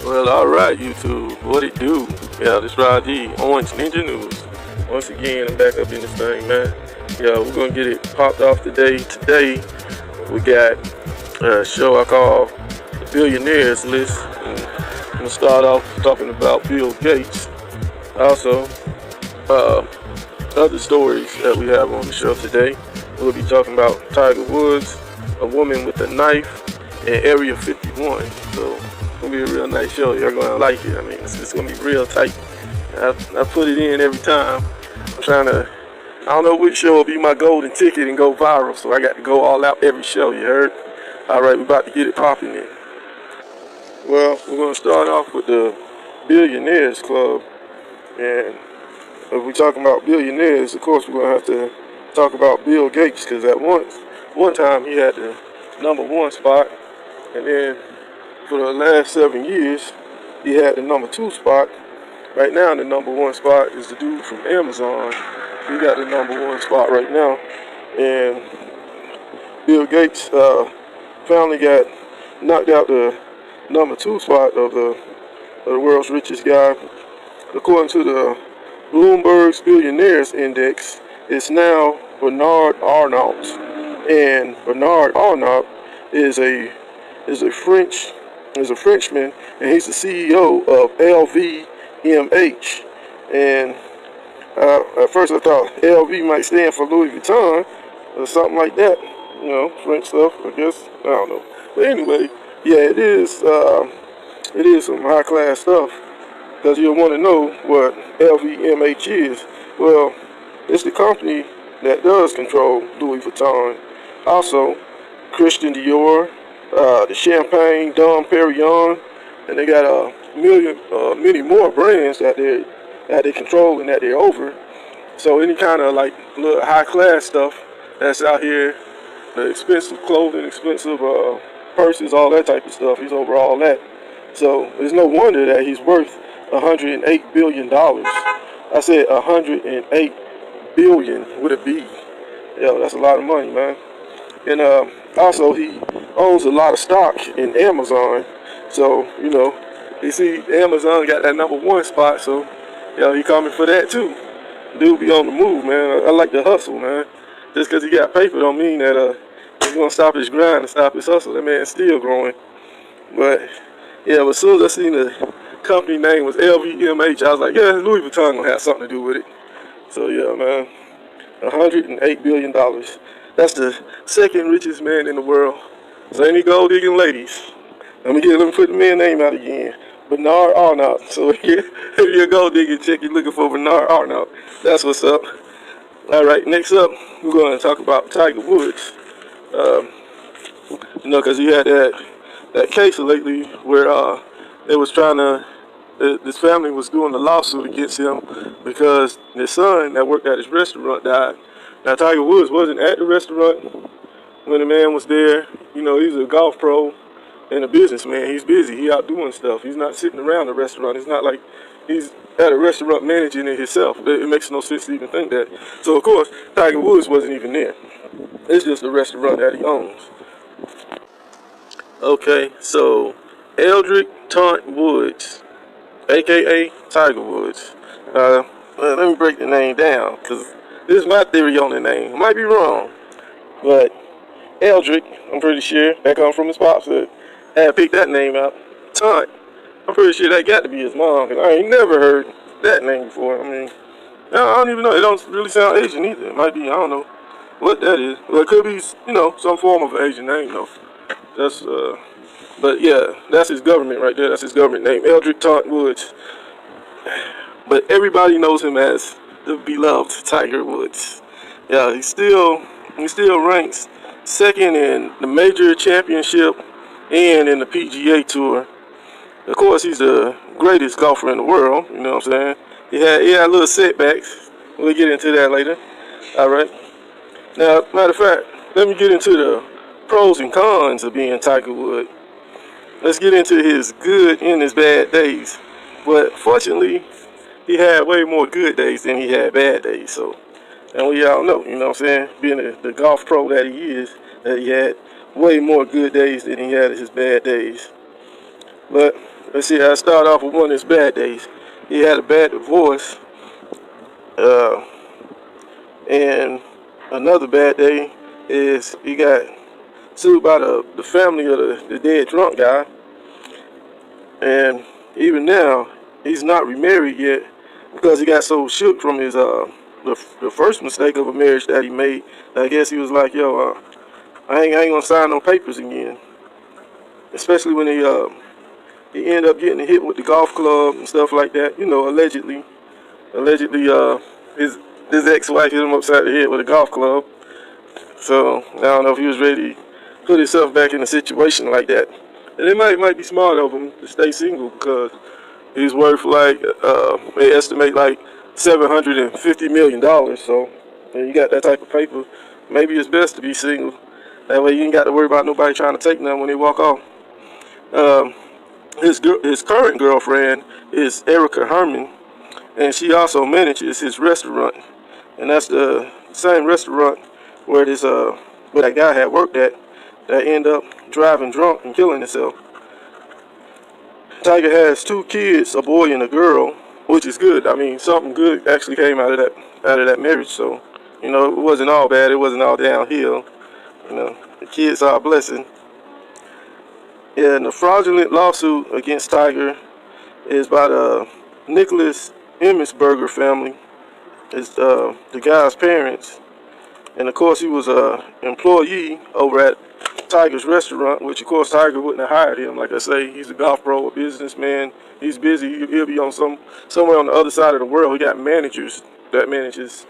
Well, alright, YouTube. What it do? Yeah, this Rod D, Orange Ninja News. Once again, I'm back up in this thing, man. Yeah, we're gonna get it popped off today. Today, we got a show I call the Billionaires list. And I'm gonna start off talking about Bill Gates. Also, other stories that we have on the show today. We'll be talking about Tiger Woods, a woman with a knife, and Area 51. So, it's gonna be a real nice show. You're gonna like it. I mean, it's gonna be real tight. I put it in every time. I'm trying to. I don't know which show will be my golden ticket and go viral. So I got to go all out every show. You heard? All right, we're about to get it popping in. Well, we're gonna start off with the Billionaires Club, and if we're talking about billionaires, of course we're gonna have to talk about Bill Gates, because at one time he had the #1 spot, and then for the last 7 years he had the #2 spot. Right now the #1 spot is the dude from Amazon. He got the #1 spot right now, and Bill Gates finally got knocked out the #2 spot of the world's richest guy. According to the Bloomberg's Billionaires Index, it's now Bernard Arnault, and Bernard Arnault is a Frenchman, and he's the CEO of LVMH. And at first I thought LV might stand for Louis Vuitton or something like that, you know, French stuff, I guess. I don't know, but anyway, yeah, it is some high class stuff. Because you'll want to know what LVMH is. Well, it's the company that does control Louis Vuitton. Also, Christian Dior, the Champagne, Dom Perignon, and they got many more brands that they control and that they're over. So any kind of like little high class stuff that's out here, the expensive clothing, expensive purses, all that type of stuff, he's over all that. So there's no wonder that he's worth $108 billion. I said 108 billion with a B. Yeah, that's a lot of money, man. And also he owns a lot of stock in Amazon. So, you know, you see Amazon got that #1 spot, so he coming for that too. Dude be on the move, man. I like the hustle, man. Just because he got paper don't mean that he's gonna stop his grind and stop his hustle. That man's still growing. But yeah, but as soon as I seen the company name was LVMH, I was like, yeah, Louis Vuitton gonna have something to do with it. So yeah, man, $108 billion. That's the second richest man in the world. So any gold digging ladies, let me put the man's name out again. Bernard Arnault. So if you're a gold digging chick, you're looking for Bernard Arnault. That's what's up. All right, next up, we're going to talk about Tiger Woods. You know, because he had that case lately where they was trying to. This family was doing a lawsuit against him because his son that worked at his restaurant died. Now Tiger Woods wasn't at the restaurant when the man was there. You know, he's a golf pro and a businessman. He's busy. He out doing stuff. He's not sitting around the restaurant. It's not like he's at a restaurant managing it himself. It makes no sense to even think that. So of course, Tiger Woods wasn't even there. It's just a restaurant that he owns. Okay, so Eldrick Taunt Woods, aka Tiger Woods. Let me break the name down, because this is my theory on the name. I might be wrong, but Eldrick, I'm pretty sure that comes from his pops that had picked that name out. Taunt, I'm pretty sure that got to be his mom, because I ain't never heard that name before. I mean, I don't even know. It don't really sound Asian either. It might be, I don't know what that is. Well, it could be, you know, some form of an Asian name though. That's but yeah, that's his government right there. That's his government name, Eldrick Taunt Woods. But everybody knows him as the beloved Tiger Woods. Yeah, he still ranks second in the major championship and in the PGA Tour. Of course, he's the greatest golfer in the world. You know what I'm saying? He had little setbacks. We'll get into that later. All right. Now, matter of fact, let me get into the pros and cons of being Tiger Woods. Let's get into his good and his bad days. But fortunately, he had way more good days than he had bad days. So, and we all know, you know what I'm saying? Being the golf pro that he is, that he had way more good days than he had his bad days. But let's see, I start off with one of his bad days. He had a bad divorce, uh, and another bad day is he got sued by the family of the dead drunk guy. And even now, he's not remarried yet because he got so shook from his the first mistake of a marriage that he made. I guess he was like, yo, I ain't gonna sign no papers again. Especially when he ended up getting hit with the golf club and stuff like that. You know, allegedly, his ex-wife hit him upside the head with a golf club. So I don't know if he was ready to put himself back in a situation like that. And it might be smart of him to stay single because he's worth like they estimate like $750 million. So when you got that type of paper, maybe it's best to be single. That way you ain't got to worry about nobody trying to take nothing when they walk off. Um, his current girlfriend is Erica Herman, and she also manages his restaurant, and that's the same restaurant where where that guy had worked at that ended up driving drunk and killing himself. Tiger has two kids, a boy and a girl, which is good. I mean, something good actually came out of that marriage. So, you know, it wasn't all bad. It wasn't all downhill. You know, the kids are a blessing. Yeah, and the fraudulent lawsuit against Tiger is by the Nicholas Emmitsberger family. It's the guy's parents, and of course he was a employee over at Tiger's restaurant, which of course Tiger wouldn't have hired him. Like I say, he's a golf pro, a businessman. He's busy. He'll be on somewhere on the other side of the world. He got managers that manages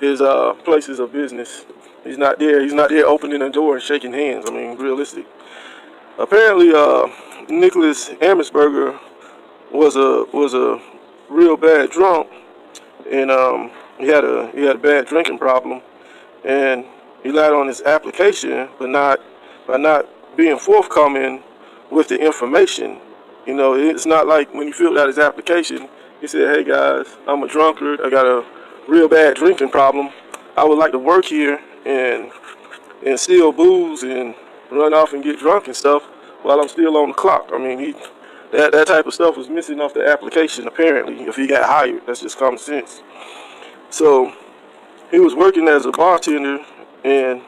his places of business. He's not there. He's not there opening the door and shaking hands. I mean, realistic. Apparently, Nicholas Emmitsberger was a real bad drunk, and he had a bad drinking problem, and he lied on his application, but not by not being forthcoming with the information. You know, it's not like when he filled out his application, he said, "Hey guys, I'm a drunkard. I got a real bad drinking problem. I would like to work here and steal booze and run off and get drunk and stuff while I'm still on the clock." I mean, that type of stuff was missing off the application. Apparently, if he got hired, that's just common sense. So he was working as a bartender, and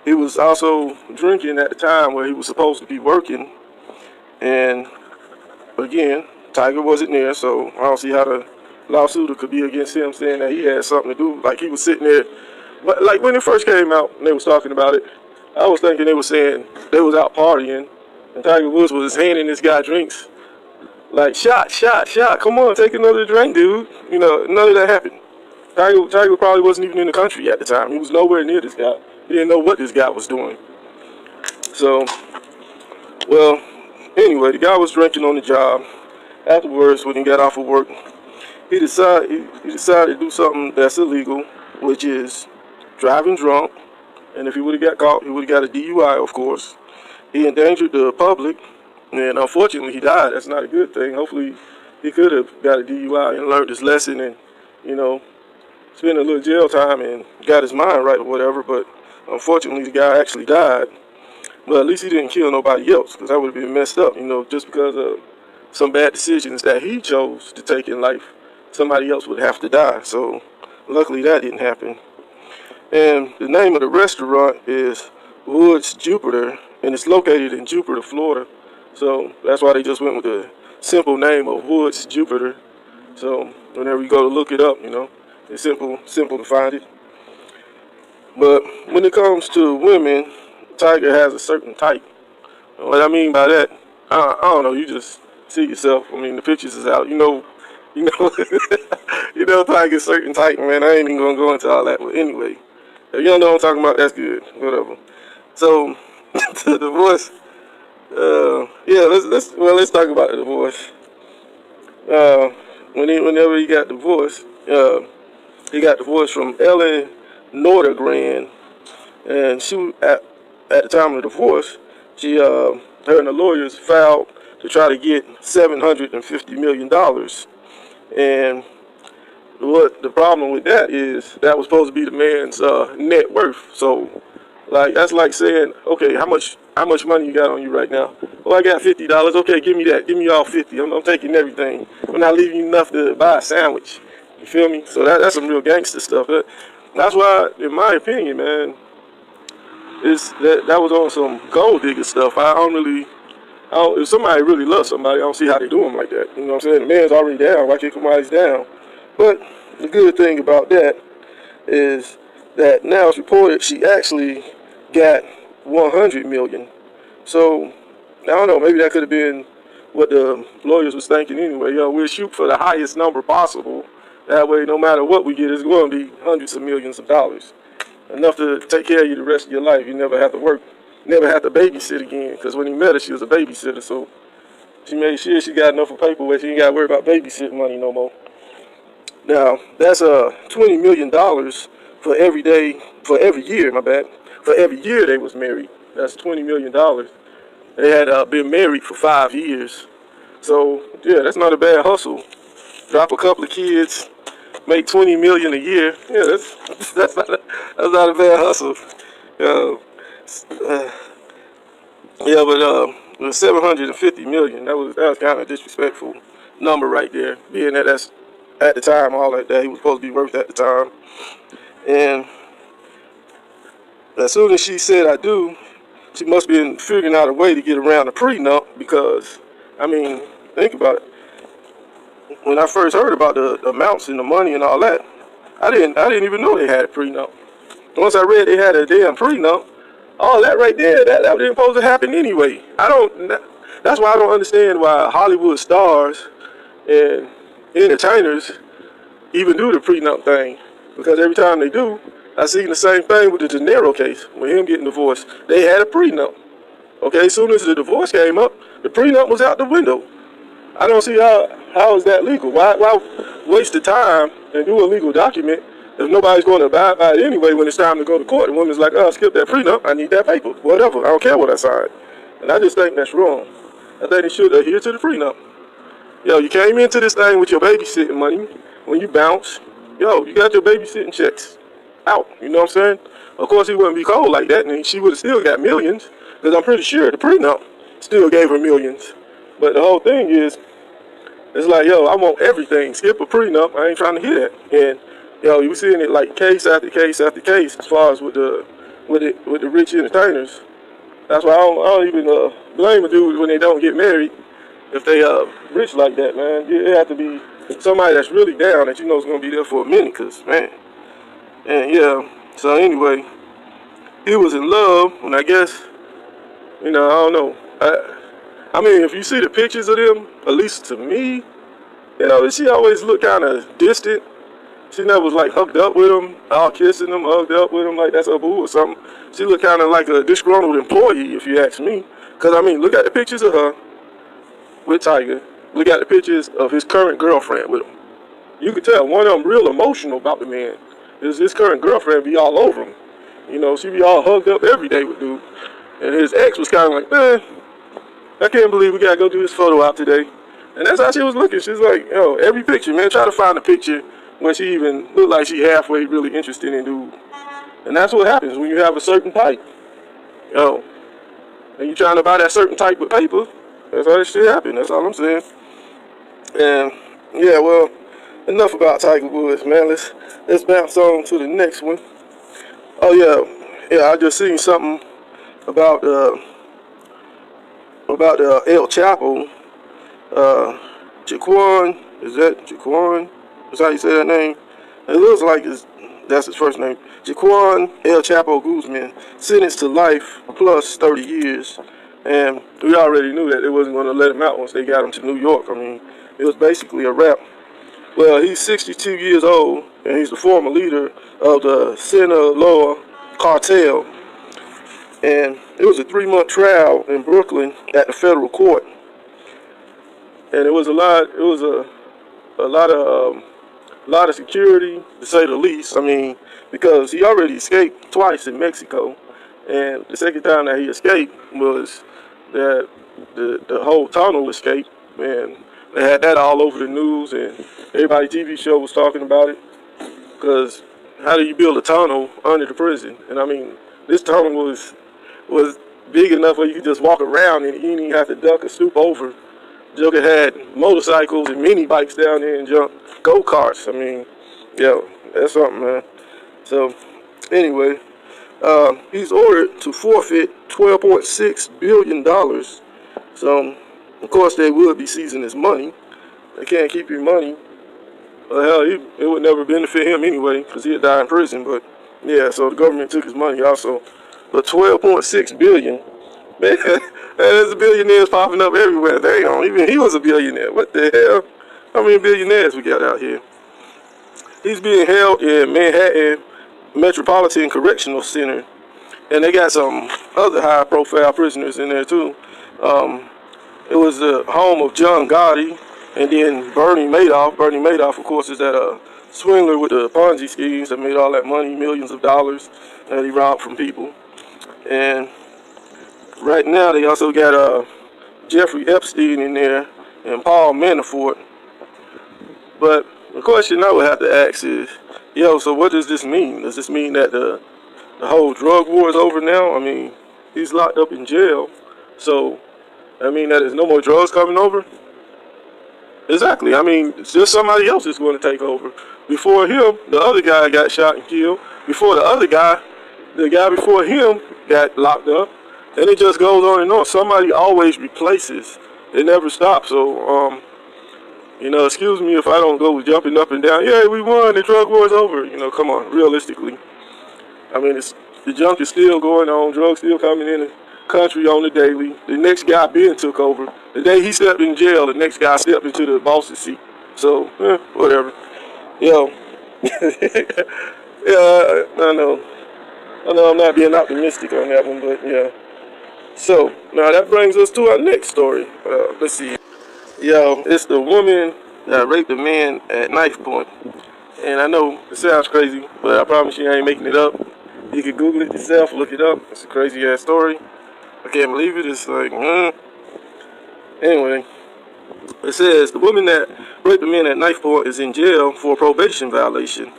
he was also drinking at the time where he was supposed to be working. And again, Tiger wasn't there, so I don't see how the lawsuit could be against him, saying that he had something to do. Like, he was sitting there, but like when it first came out and they was talking about it, I was thinking they were saying they was out partying, and Tiger Woods was handing this guy drinks, like, shot, shot, shot. Come on, take another drink, dude. You know, none of that happened. Tiger probably wasn't even in the country at the time. He was nowhere near this guy. He didn't know what this guy was doing. So, well, anyway, the guy was drinking on the job. Afterwards, when he got off of work, he decided to do something that's illegal, which is driving drunk. And if he would have got caught, he would have got a DUI, of course. He endangered the public, and unfortunately, he died. That's not a good thing. Hopefully, he could have got a DUI and learned his lesson and, you know, spent a little jail time and got his mind right or whatever. But unfortunately, the guy actually died. But at least he didn't kill nobody else, because that would have been messed up, you know, just because of some bad decisions that he chose to take in life. Somebody else would have to die. So luckily that didn't happen. And the name of the restaurant is Woods Jupiter, and it's located in Jupiter, Florida. So that's why they just went with the simple name of Woods Jupiter. So whenever you go to look it up, you know, it's simple to find it. But when it comes to women, Tiger has a certain type. What I mean by that, I don't know. You just see yourself. I mean, the pictures is out. You know, you know Tiger's certain type, man. I ain't even gonna go into all that. But anyway, if you don't know what I'm talking about, that's good. Whatever. So the divorce. Yeah, let's talk about the divorce. Whenever he got divorced, he got divorced from Ellen Nordegren, and she at the time of the divorce, her and the lawyers filed to try to get $750 million. And what the problem with that is, that was supposed to be the man's net worth. So Like that's like saying, okay, how much money you got on you right now? Oh, I got $50. Okay, give me that. Give me all 50. I'm taking everything. I'm not leaving you enough to buy a sandwich. You feel me? So that's some real gangster stuff. That's why, in my opinion, man, that was on some gold digger stuff. If somebody really loves somebody, I don't see how they do them like that. You know what I'm saying? The man's already down. Why kick somebody's down? But the good thing about that is that now it's reported she actually got 100 million. So I don't know. Maybe that could have been what the lawyers was thinking anyway. We'll shoot for the highest number possible. That way, no matter what we get, it's going to be hundreds of millions of dollars. Enough to take care of you the rest of your life. You never have to work, never have to babysit again. Because when he met her, she was a babysitter. So she made sure she got enough of paper where she ain't got to worry about babysitting money no more. Now, that's $20 million for every day, for every year, my bad. For every year they was married. That's $20 million. They had been married for 5 years. So, yeah, that's not a bad hustle. Drop a couple of kids, make $20 million a year. Yeah, that's not a bad hustle. Uh, uh, yeah, but 750 million. That was kind of a disrespectful number right there. Being that that's at the time all that he was supposed to be worth at the time. And as soon as she said I do, she must have been figuring out a way to get around the prenup because, I mean, think about it. When I first heard about the amounts and the money and all that, I didn't even know they had a prenup. Once I read they had a damn prenup, all that right there, that didn't supposed to happen anyway. That's why I don't understand why Hollywood stars and entertainers even do the prenup thing. Because every time they do, I seen the same thing with the De Niro case, with him getting divorced. They had a prenup. Okay, as soon as the divorce came up, the prenup was out the window. I don't see how is that legal. Why waste the time and do a legal document if nobody's going to abide by it anyway when it's time to go to court? The woman's like, oh, skip that prenup. I need that paper. Whatever. I don't care what I signed. And I just think that's wrong. I think they should adhere to the prenup. You came into this thing with your babysitting money. When you bounce, you got your babysitting checks out. You know what I'm saying? Of course, he wouldn't be cold like that, and she would have still got millions, because I'm pretty sure the prenup still gave her millions. But the whole thing is, it's like, I want everything. Skip a prenup. I ain't trying to hear that. And, you seeing it like case after case after case as far as with the rich entertainers. That's why I don't even blame a dude when they don't get married if they rich like that, man. It have to be somebody that's really down that you know is going to be there for a minute, because, man. And, so anyway, he was in love, and I guess, I don't know. I mean, if you see the pictures of them, at least to me, she always looked kind of distant. She never was like hugged up with him, all kissing him, hugged up with him like that's her boo or something. She looked kind of like a disgruntled employee, if you ask me. Because, I mean, look at the pictures of her with Tiger. Look at the pictures of his current girlfriend with him. You could tell one of them real emotional about the man. His current girlfriend be all over him. She be all hugged up every day with dude. And his ex was kind of like, man, I can't believe we got to go do this photo out today. And that's how she was looking. She's like, every picture, man, try to find a picture when she even looked like she halfway really interested in dude. And that's what happens when you have a certain type. And you trying to buy that certain type with paper. That's how that shit happen. That's all I'm saying. And, enough about Tiger Woods, man. Let's bounce on to the next one. Oh, yeah, I just seen something about El Chapo, Jaquan, is that Jaquan? Is how you say that name? It looks like that's his first name. Jaquan El Chapo Guzman, sentenced to life plus 30 years. And we already knew that they wasn't going to let him out once they got him to New York. I mean, it was basically a wrap. Well, he's 62 years old, and he's the former leader of the Sinaloa cartel. And it was a 3-month trial in Brooklyn at the federal court. And it was a lot of security, to say the least. I mean, because he already escaped twice in Mexico, and the second time that he escaped was that the whole tunnel escape, and they had that all over the news, and everybody's TV show was talking about it. Because how do you build a tunnel under the prison? And I mean, this tunnel was big enough where you could just walk around and you didn't even have to duck or stoop over. Joker had motorcycles and mini bikes down there and jump go-karts. I mean, yeah, that's something, man. So, anyway, he's ordered to forfeit $12.6 billion. So, of course, they would be seizing his money. They can't keep your money. Well, hell, it would never benefit him anyway because he'd die in prison. But, yeah, so the government took his money also. But $12.6 billion. Man, there's billionaires popping up everywhere. Damn, even he was a billionaire. What the hell? How many billionaires we got out here? He's being held in Manhattan Metropolitan Correctional Center, and they got some other high-profile prisoners in there too. It was the home of John Gotti, and then Bernie Madoff. Bernie Madoff, of course, is that swindler with the Ponzi schemes that made all that money, millions of dollars that he robbed from people. And right now, they also got Jeffrey Epstein in there and Paul Manafort. But the question I would have to ask is, yo, so what does this mean? Does this mean that the whole drug war is over now? I mean, he's locked up in jail, so I mean that there's no more drugs coming over? Exactly. I mean, it's just somebody else is going to take over. Before him, the other guy got shot and killed. Before the guy before him got locked up. And it just goes on and on. Somebody always replaces. It never stops. So, you know, excuse me if I don't go jumping up and down. Yeah, we won. The drug war is over. You know, come on, realistically. I mean, the junk is still going on. Drugs still coming in the country on the daily. The next guy Ben took over. The day he stepped in jail, the next guy stepped into the boss's seat. So, whatever. Yo. Yeah, I know I'm not being optimistic on that one, but yeah. So, now that brings us to our next story. Let's see. Yo, it's the woman that raped a man at knife point. And I know it sounds crazy, but I promise you I ain't making it up. You can Google it yourself, look it up. It's a crazy ass story. I can't believe it. It's like, Anyway, it says the woman that raped a man at knife point is in jail for a probation violation.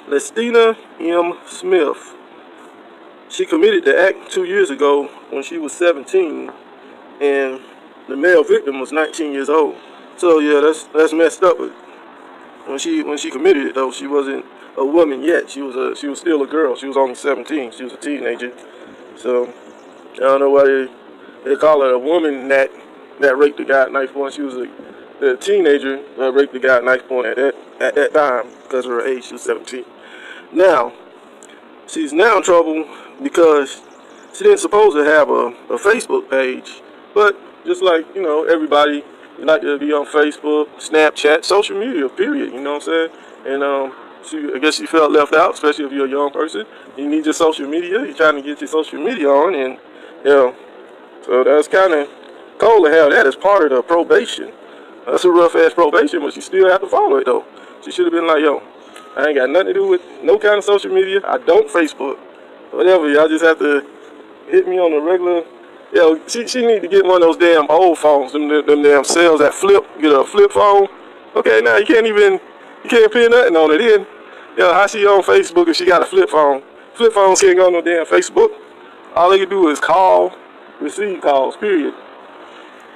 Lestina M. Smith. She committed the act 2 years ago when she was 17, and the male victim was 19 years old. So yeah, that's messed up. When she committed it though, she wasn't a woman yet. She was still a girl. She was only 17. She was a teenager. So I don't know why they call her a woman that raped the guy at knife point. She was a teenager that raped the guy at knife point at that time because of her age. She was 17. Now she's now in trouble because she didn't supposed to have a Facebook page, but just like, you know, everybody, you like to be on Facebook, Snapchat, social media, period, you know what I'm saying? And I guess she felt left out, especially if you're a young person. You need your social media, you're trying to get your social media on, and, you know, so that's kind of cold to have that as part of the probation. That's a rough-ass probation, but you still have to follow it, though. She should have been like, yo, I ain't got nothing to do with no kind of social media. I don't Facebook. Whatever, y'all just have to hit me on the regular. Yo, she need to get one of those damn old phones, them damn cells that flip, get a flip phone. Okay, now you can't pin nothing on it in. Yo, how she on Facebook if she got a flip phone? Flip phones can't go on no damn Facebook. All they can do is call, receive calls, period.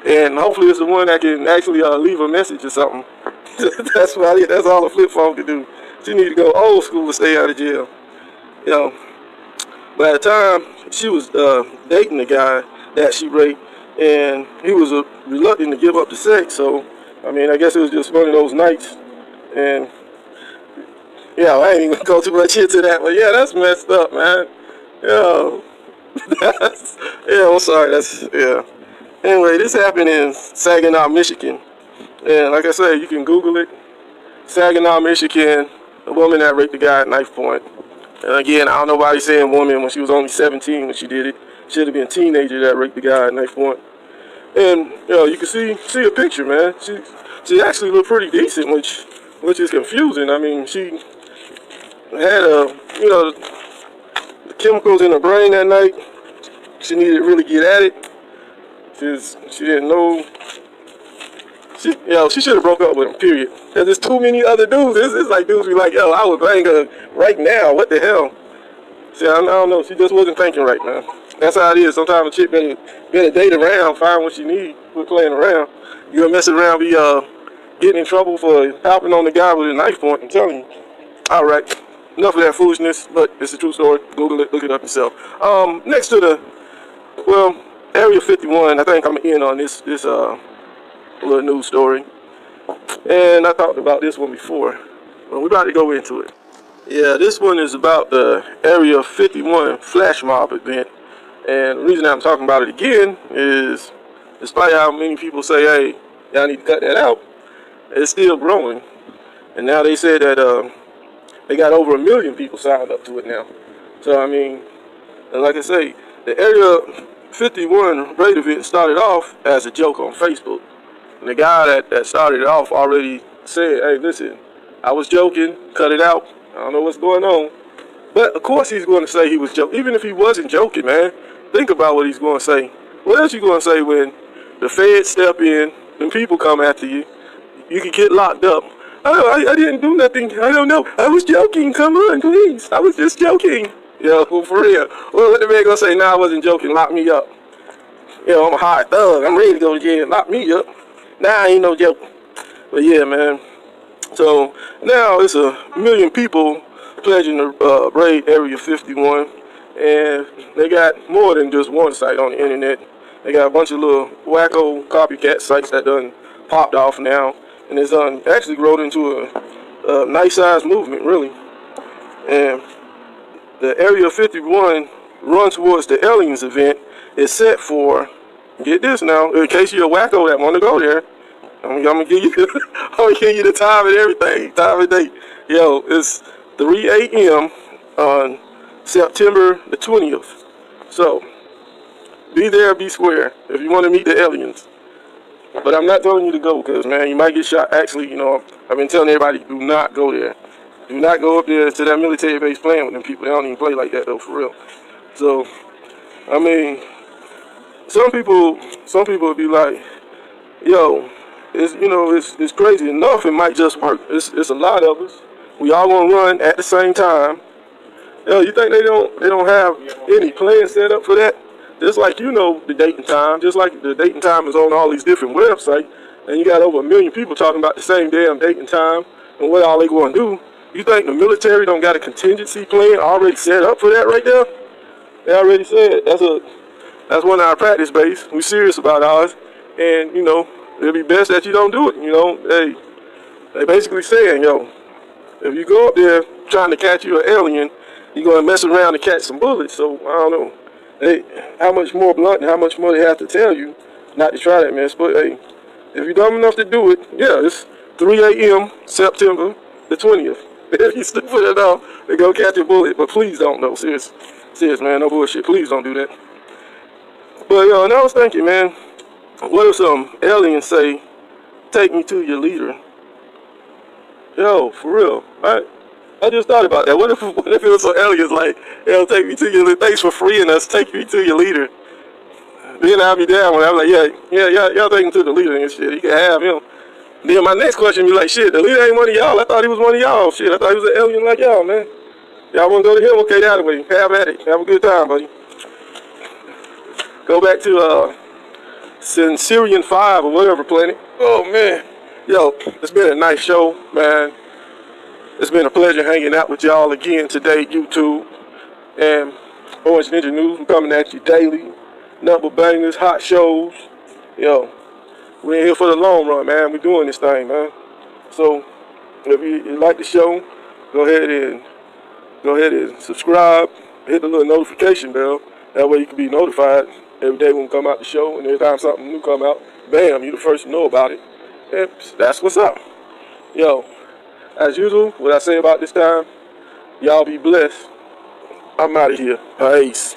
And hopefully it's the one that can actually leave a message or something. That's all a flip phone can do. She need to go old school to stay out of jail. You know, by the time she was dating the guy that she raped, and he was reluctant to give up the sex, so, I mean, I guess it was just one of those nights, and, yeah, I ain't even gonna go too much into that, but yeah, that's messed up, man. Yo, I'm sorry, yeah. Anyway, this happened in Saginaw, Michigan, and like I said, you can Google it. Saginaw, Michigan, a woman that raped the guy at knife point. And again, I don't know why he's saying woman when she was only 17 when she did it. Should have been a teenager that raped the guy at knife point. And, you know, you can see a picture, man. She actually looked pretty decent, which is confusing. I mean, she had the chemicals in her brain that night. She needed to really get at it. She didn't know. She should have broke up with him, period. Because there's too many other dudes. It's like dudes be like, yo, I would bang her right now. What the hell? See, I don't know. She just wasn't thinking right, man. That's how it is. Sometimes a chick better date around, find what she need, quit playing around. You gonna mess around, be getting in trouble for helping on the guy with a knife point. I'm telling you. All right, enough of that foolishness. But it's a true story. Google it, look it up yourself. Next to the Area 51. I think I'm gonna end on this little news story. And I talked about this one before. Well, we're about to go into it. Yeah, this one is about the Area 51 flash mob event. And the reason I'm talking about it again is, despite how many people say, hey, y'all need to cut that out, it's still growing. And now they said that they got over 1 million people signed up to it now. So, I mean, like I say, the Area 51 raid event started off as a joke on Facebook. And the guy that started it off already said, hey, listen, I was joking, cut it out. I don't know what's going on. But, of course, he's going to say he was joking. Even if he wasn't joking, man, think about what he's going to say. What else you going to say when the feds step in, and people come after you, you can get locked up? Oh, I didn't do nothing. I don't know. I was joking. Come on, please. I was just joking. Yo, for real. Well, what the man going to say? Nah, I wasn't joking. Lock me up. Yo, I'm a hard thug. I'm ready to go to jail. Lock me up. Nah, ain't no joke. But, yeah, man. So, now it's 1 million people pledging to raid Area 51, and they got more than just one site on the internet. They got a bunch of little wacko copycat sites that done popped off now, and it's actually grown into a nice sized movement, really. And the Area 51 Run Towards the Aliens event is set for, get this now, in case you're a wacko that want to go there, I'm gonna give you the time and everything, time and date. Yo, it's 3 a.m. on September the 20th. So, be there, be square, if you want to meet the aliens. But I'm not telling you to go, because, man, you might get shot. Actually, you know, I've been telling everybody, do not go there. Do not go up there to that military base playing with them people. They don't even play like that, though, for real. So, I mean, some people will be like, yo, it's crazy enough. It might just work. It's a lot of us. We all gonna run at the same time. Yo, you think they don't have any plans set up for that? Just like the date and time. Just like the date and time is on all these different websites, and you got over 1 million people talking about the same damn date and time and what all they gonna do. You think the military don't got a contingency plan already set up for that right there? They already said that's one of our practice base. We serious about ours, and it'll be best that you don't do it. They basically saying, yo, if you go up there trying to catch you an alien, you're gonna mess around and catch some bullets. So I don't know. How much more blunt and how much more they have to tell you not to try that mess. But hey, if you're dumb enough to do it, yeah, it's 3 a.m. September the 20th. If you're stupid enough to go catch a bullet, but please don't, though. Serious, man, no bullshit. Please don't do that. But and I was thinking, man, what if some aliens say, "Take me to your leader"? Yo, for real. I just thought about that. What if it was some aliens like, "Yo, take me to your leader. Thanks for freeing us. Take me to your leader." Then I'll be down when I'm like, yeah, y'all take him to the leader and shit. You can have him. Then my next question be like, shit, the leader ain't one of y'all. I thought he was one of y'all. Shit, I thought he was an alien like y'all, man. Y'all want to go to him? Okay, that way. Have at it. Have a good time, buddy. Go back to Syrian 5 or whatever planet. Oh, man. Yo, it's been a nice show, man. It's been a pleasure hanging out with y'all again today, YouTube. And Orange Ninja News, we're coming at you daily. Number bangers, hot shows. Yo, we're in here for the long run, man. We're doing this thing, man. So, if you like the show, go ahead and subscribe. Hit the little notification bell. That way you can be notified every day when we come out the show. And every time something new come out, bam, you're the first to know about it. And that's what's up. Yo, as usual, what I say about this time, y'all be blessed. I'm out of here. Peace.